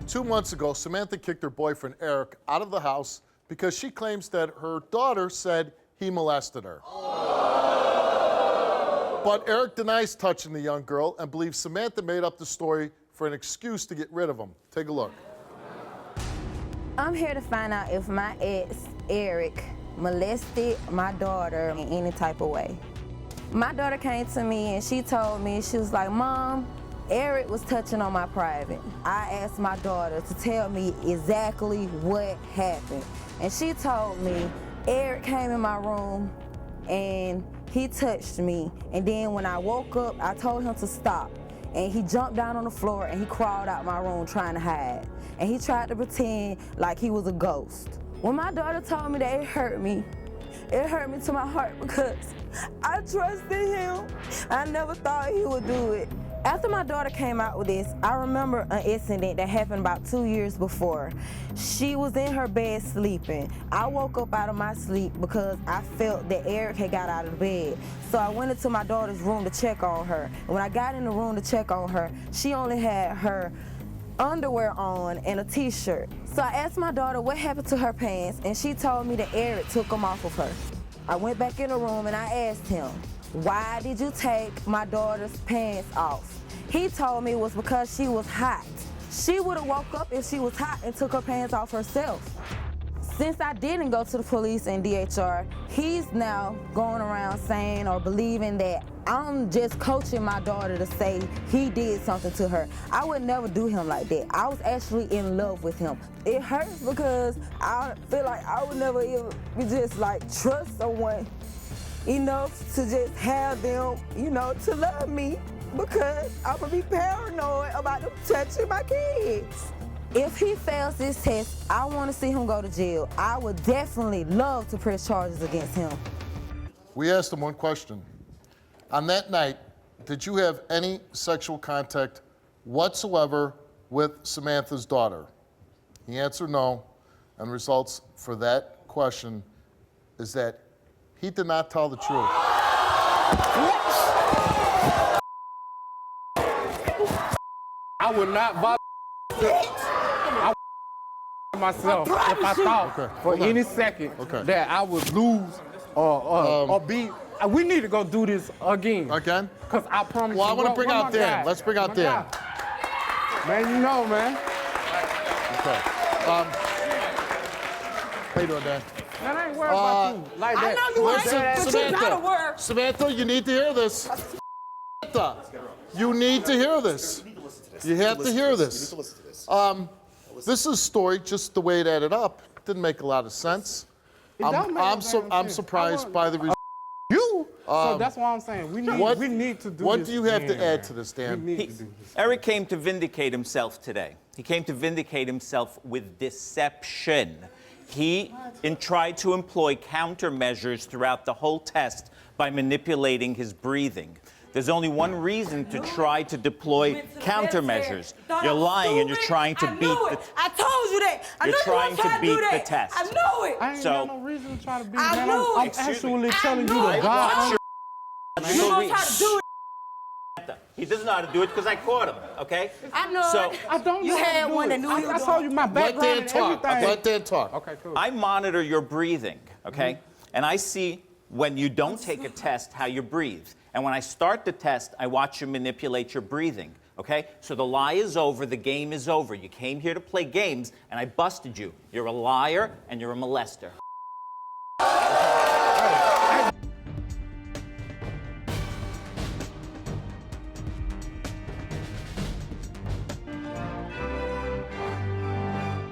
2 months ago, Samantha kicked her boyfriend, Eric, out of the house because she claims that her daughter said he molested her. But Eric denies touching the young girl and believes Samantha made up the story for an excuse to get rid of him. Take a look. I'm here to find out if my ex, Eric, molested my daughter in any type of way. My daughter came to me and she told me, she was like, Mom, Eric was touching on my private. I asked my daughter to tell me exactly what happened. And she told me Eric came in my room and he touched me. And then when I woke up, I told him to stop. And he jumped down on the floor and he crawled out my room trying to hide. And he tried to pretend like he was a ghost. When my daughter told me that, it hurt me to my heart because I trusted him. I never thought he would do it. After my daughter came out with this, I remember an incident that happened about 2 years before. She was in her bed sleeping. I woke up out of my sleep because I felt that Eric had got out of the bed. So I went into my daughter's room to check on her. And when I got in the room to check on her, she only had her underwear on and a t-shirt. So I asked my daughter what happened to her pants, and she told me that Eric took them off of her. I went back in the room and I asked him, why did you take my daughter's pants off? He told me it was because she was hot. She would have woke up if she was hot and took her pants off herself. Since I didn't go to the police and DHR, he's now going around saying or believing that I'm just coaching my daughter to say he did something to her. I would never do him like that. I was actually in love with him. It hurts because I feel like I would never even just like trust someone enough to just have them, to love me, because I'm gonna be paranoid about them touching my kids. If he fails this test, I want to see him go to jail. I would definitely love to press charges against him. We asked him one question. On that night, did you have any sexual contact whatsoever with Samantha's daughter? He answered no, and results for that question is that he did not tell the truth. I would not bother myself if I thought for any second that I would lose or be. We need to go do this again. Again? Because I promise Well, you. I want to bring out Dan. Let's bring out Dan. Man, you know, man. Okay. How you doing, Dan? Man, I ain't worried about you like that. I know you ain't, but you gotta work. Samantha, you need to hear this. Samantha, you need to hear this. You have to hear this. This is a story just the way it added up. Didn't make a lot of sense. I'm surprised by the results. So that's why I'm saying we need to do this. What do you have to add to this, Dan? Eric came to vindicate himself today. He came to vindicate himself with deception. He tried to employ countermeasures throughout the whole test by manipulating his breathing. There's only one reason to try to deploy countermeasures. You're lying and you're trying to beat the... I told you that. You're trying to beat the test. I know it. I ain't got no reason to try to beat I man. knew I'm it. actually telling you I the know God. You gonna try to do it. He doesn't know how to do it because I caught him, okay? I know it. I don't You know how to had do one it. that knew you I told you my background and everything. Let Dan talk. Okay, cool. I monitor your breathing, okay? And I see when you don't take a test how you breathe. And when I start the test, I watch you manipulate your breathing, okay? So the lie is over, the game is over. You came here to play games, and I busted you. You're a liar, and you're a molester.